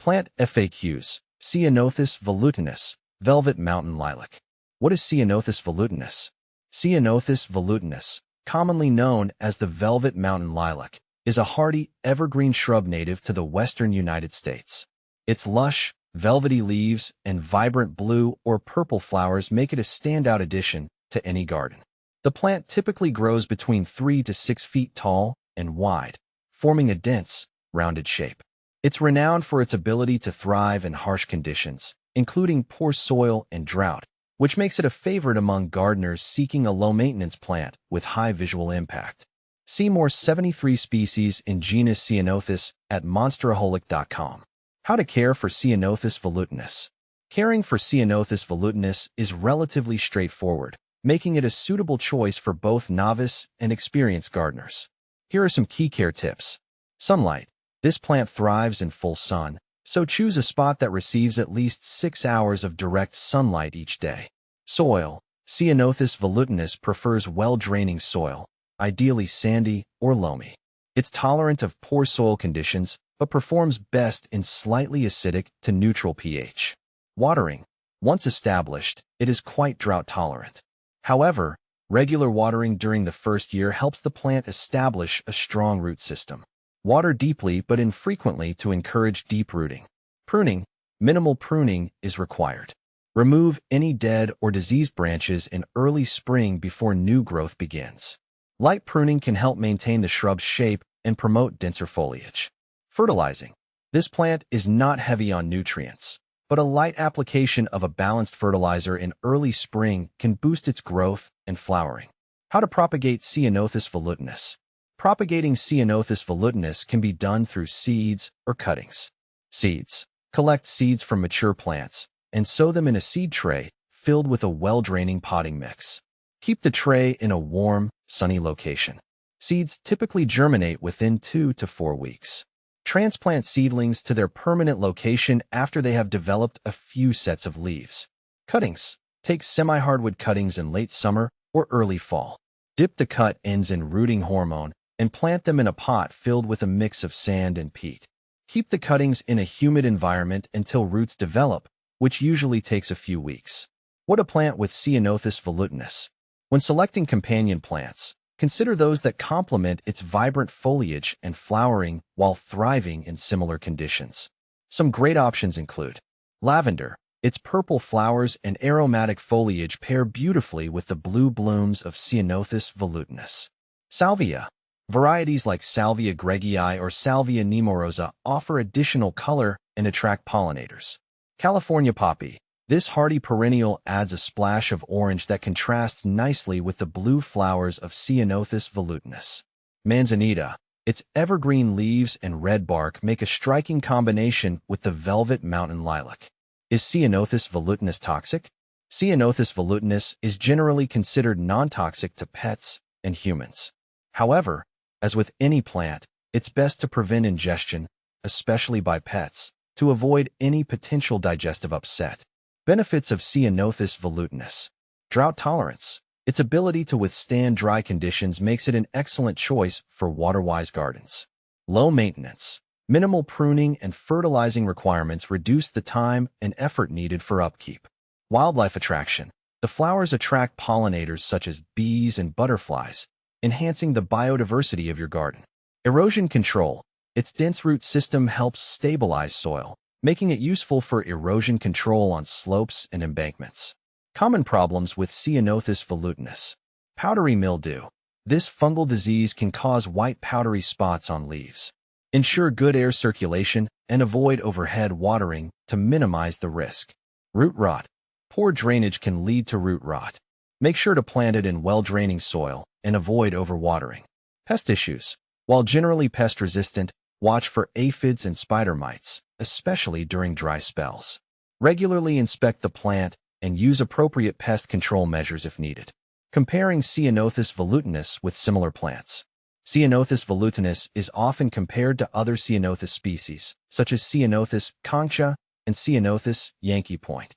Plant FAQs. Ceanothus velutinus, velvet mountain lilac. What is Ceanothus velutinus? Ceanothus velutinus, commonly known as the velvet mountain lilac, is a hardy, evergreen shrub native to the western United States. Its lush, velvety leaves and vibrant blue or purple flowers make it a standout addition to any garden. The plant typically grows between 3 to 6 feet tall and wide, forming a dense, rounded shape. It's renowned for its ability to thrive in harsh conditions, including poor soil and drought, which makes it a favorite among gardeners seeking a low-maintenance plant with high visual impact. See more 73 species in genus Ceanothus at monsteraholic.com. How to care for Ceanothus velutinus. Caring for Ceanothus velutinus is relatively straightforward, making it a suitable choice for both novice and experienced gardeners. Here are some key care tips. Sunlight. This plant thrives in full sun, so choose a spot that receives at least 6 hours of direct sunlight each day. Soil. Ceanothus velutinus prefers well-draining soil, ideally sandy or loamy. It's tolerant of poor soil conditions, but performs best in slightly acidic to neutral pH. Watering. Once established, it is quite drought-tolerant. However, regular watering during the first year helps the plant establish a strong root system. Water deeply but infrequently to encourage deep rooting. Pruning. Minimal pruning is required. Remove any dead or diseased branches in early spring before new growth begins. Light pruning can help maintain the shrub's shape and promote denser foliage. Fertilizing. This plant is not heavy on nutrients, but a light application of a balanced fertilizer in early spring can boost its growth and flowering. How to propagate Ceanothus velutinus. Propagating Ceanothus velutinus can be done through seeds or cuttings. Seeds. Collect seeds from mature plants and sow them in a seed tray filled with a well-draining potting mix. Keep the tray in a warm, sunny location. Seeds typically germinate within 2 to 4 weeks. Transplant seedlings to their permanent location after they have developed a few sets of leaves. Cuttings. Take semi-hardwood cuttings in late summer or early fall. Dip the cut ends in rooting hormone and plant them in a pot filled with a mix of sand and peat. Keep the cuttings in a humid environment until roots develop, which usually takes a few weeks. What to plant with Ceanothus velutinus. When selecting companion plants, consider those that complement its vibrant foliage and flowering while thriving in similar conditions. Some great options include lavender. Its purple flowers and aromatic foliage pair beautifully with the blue blooms of Ceanothus velutinus. Salvia. Varieties like Salvia gregii or Salvia nemorosa offer additional color and attract pollinators. California poppy. This hardy perennial adds a splash of orange that contrasts nicely with the blue flowers of Ceanothus velutinus. Manzanita. Its evergreen leaves and red bark make a striking combination with the velvet mountain lilac. Is Ceanothus velutinus toxic? Ceanothus velutinus is generally considered non-toxic to pets and humans. However, as with any plant, it's best to prevent ingestion, especially by pets, to avoid any potential digestive upset. Benefits of Ceanothus velutinus. Drought tolerance. Its ability to withstand dry conditions makes it an excellent choice for water-wise gardens. Low maintenance. Minimal pruning and fertilizing requirements reduce the time and effort needed for upkeep. Wildlife attraction. The flowers attract pollinators such as bees and butterflies, enhancing the biodiversity of your garden. Erosion control. Its dense root system helps stabilize soil, making it useful for erosion control on slopes and embankments. Common problems with Ceanothus velutinus. Powdery mildew. This fungal disease can cause white powdery spots on leaves. Ensure good air circulation and avoid overhead watering to minimize the risk. Root rot. Poor drainage can lead to root rot. Make sure to plant it in well-draining soil and avoid overwatering. Pest issues. While generally pest-resistant, watch for aphids and spider mites, especially during dry spells. Regularly inspect the plant and use appropriate pest control measures if needed. Comparing Ceanothus velutinus with similar plants. Ceanothus velutinus is often compared to other Ceanothus species, such as Ceanothus concha and Ceanothus Yankee Point.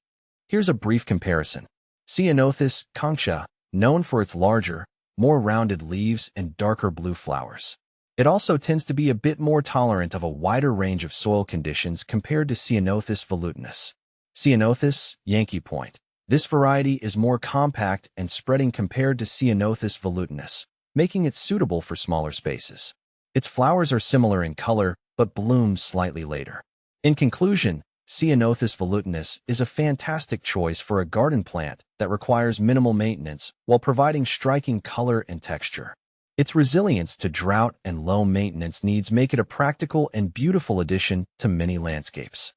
Here's a brief comparison. Ceanothus concha, known for its larger, more rounded leaves and darker blue flowers. It also tends to be a bit more tolerant of a wider range of soil conditions compared to Ceanothus velutinus. Ceanothus, Yankee Point. This variety is more compact and spreading compared to Ceanothus velutinus, making it suitable for smaller spaces. Its flowers are similar in color, but bloom slightly later. In conclusion, Ceanothus velutinus is a fantastic choice for a garden plant that requires minimal maintenance while providing striking color and texture. Its resilience to drought and low maintenance needs make it a practical and beautiful addition to many landscapes.